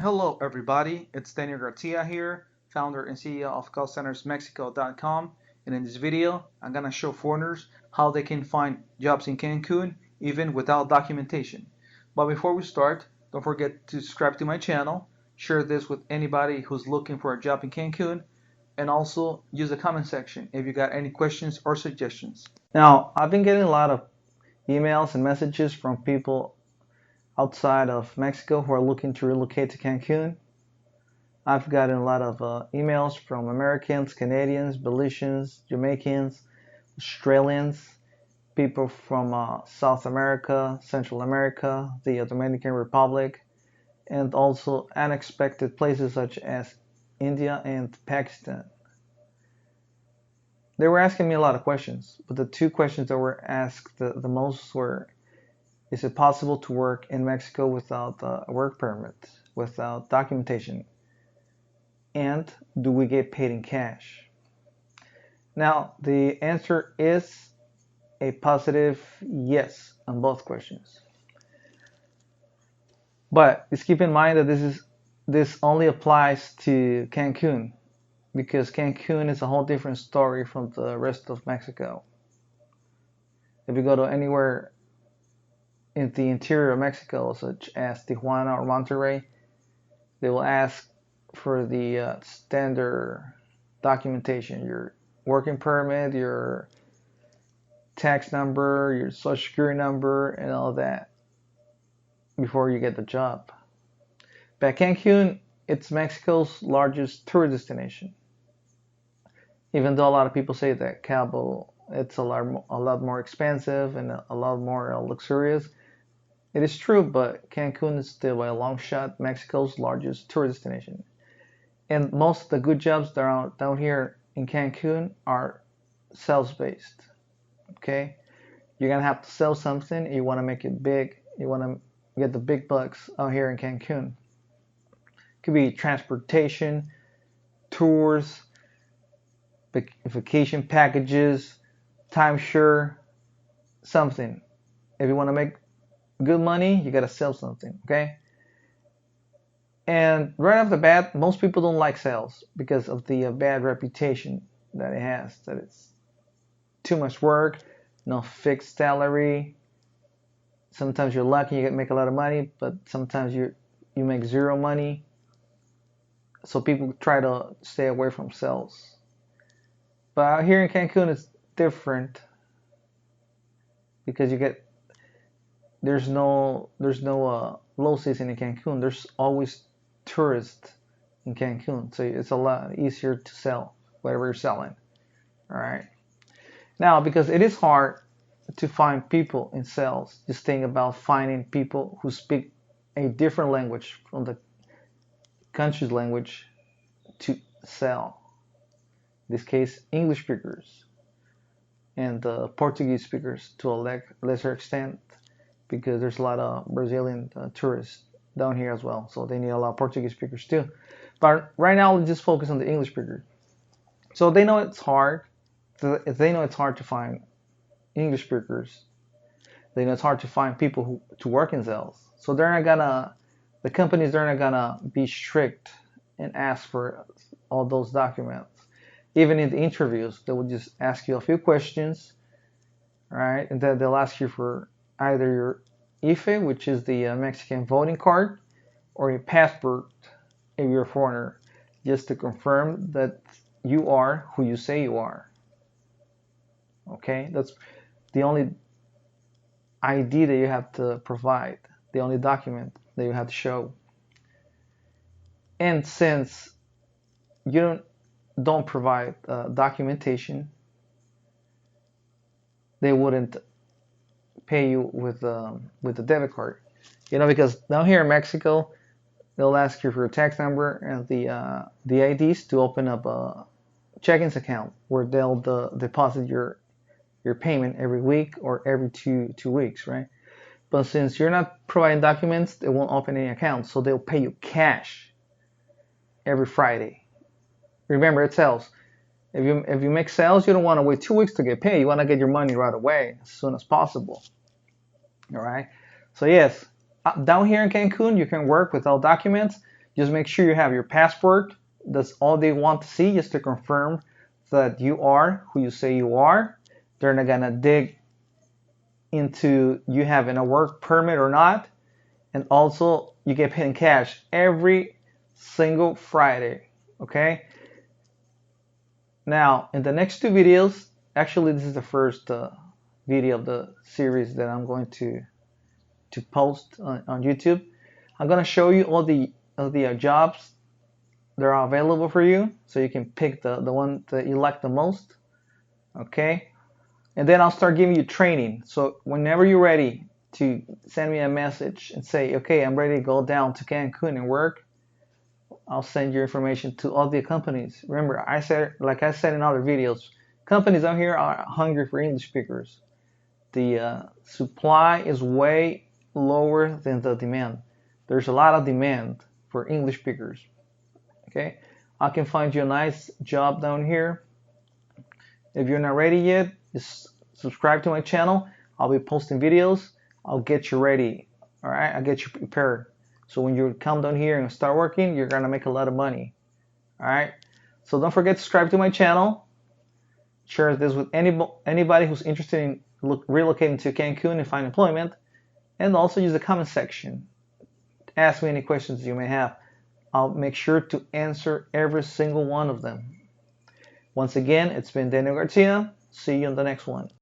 Hello, everybody. It's Daniel Garcia here, founder and CEO of callcentersmexico.com. And in this video, I'm going to show foreigners how they can find jobs in Cancun even without documentation. But before we start, don't forget to subscribe to my channel, share this with anybody who's looking for a job in Cancun, and also use the comment section if you got any questions or suggestions. Now, I've been getting a lot of emails and messages from people outside of Mexico who are looking to relocate to Cancun. I've gotten a lot of emails from Americans, Canadians, Belizeans, Jamaicans, Australians, people from South America, Central America, the Dominican Republic, and also unexpected places such as India and Pakistan. They were asking me a lot of questions, but the two questions that were asked the most were, is it possible to work in Mexico without a work permit, without documentation? And do we get paid in cash? Now, the answer is a positive yes on both questions. But just keep in mind that this only applies to Cancun, because Cancun is a whole different story from the rest of Mexico. If you go to anywhere in the interior of Mexico, such as Tijuana or Monterrey, they will ask for the standard documentation, your working permit, your tax number, your social security number, and all that before you get the job. But Cancun, it's Mexico's largest tourist destination. Even though a lot of people say that Cabo, it's a lot more expensive and a lot more luxurious, it is true, but Cancun is still by a long shot Mexico's largest tourist destination. And most of the good jobs down here in Cancun are sales-based. Okay? You're gonna have to sell something, you wanna make it big, you wanna get the big bucks out here in Cancun. It could be transportation, tours, vacation packages, timeshare, something. If you wanna make good money, you gotta sell something, okay? And right off the bat, most people don't like sales because of the bad reputation that it has, that it's too much work, no fixed salary. Sometimes you're lucky, you make a lot of money, but sometimes you make zero money. So people try to stay away from sales. But out here in Cancun, it's different because there's no low season in Cancun. There's always tourists in Cancun, so it's a lot easier to sell whatever you're selling. All right. Now, because it is hard to find people in sales, just think about finding people who speak a different language from the country's language to sell. In this case, English speakers and Portuguese speakers to a lesser extent, because there's a lot of Brazilian tourists down here as well, so they need a lot of Portuguese speakers too. But right now, let's just focus on the English speakers. So they know it's hard. They know it's hard to find English speakers. They know it's hard to find people to work in sales. So the companies, they're not gonna be strict and ask for all those documents. Even in the interviews, they will just ask you a few questions, right? And then they'll ask you for either your IFE, which is the Mexican voting card, or your passport if you're a foreigner, just to confirm that you are who you say you are. Okay, that's the only ID that you have to provide, the only document that you have to show. And since you don't provide documentation, they wouldn't pay you with a debit card. Because down here in Mexico, they'll ask you for your tax number and the IDs to open up a checkings account where they'll deposit your payment every week or every two weeks, right? But since you're not providing documents, they won't open any accounts, so they'll pay you cash every Friday. Remember, it's sales. If you make sales, you don't want to wait 2 weeks to get paid. You want to get your money right away, as soon as possible. All right. So yes, down here in Cancun, you can work without documents. Just make sure you have your passport. That's all they want to see, just to confirm that you are who you say you are. They're not gonna dig into you having a work permit or not. And also, you get paid in cash every single Friday. Okay. Now, in the next two videos, actually, this is the first video of the series that I'm going to post on YouTube. I'm gonna show you all the jobs that are available for you, so you can pick the one that you like the most. Okay, and then I'll start giving you training. So whenever you're ready to send me a message and say, okay, I'm ready to go down to Cancun and work, I'll send your information to all the companies. Remember, like I said in other videos, companies out here are hungry for English speakers. The supply is way lower than the demand. There's a lot of demand for English speakers. Okay, I can find you a nice job down here. If you're not ready yet, just subscribe to my channel. I'll be posting videos. I'll get you ready. All right, I'll get you prepared. So when you come down here and start working, you're gonna make a lot of money. All right. So don't forget to subscribe to my channel. Share this with anybody who's interested in relocating to Cancun and find employment. And also use the comment section. Ask me any questions you may have. I'll make sure to answer every single one of them. Once again, it's been Daniel Garcia. See you on the next one.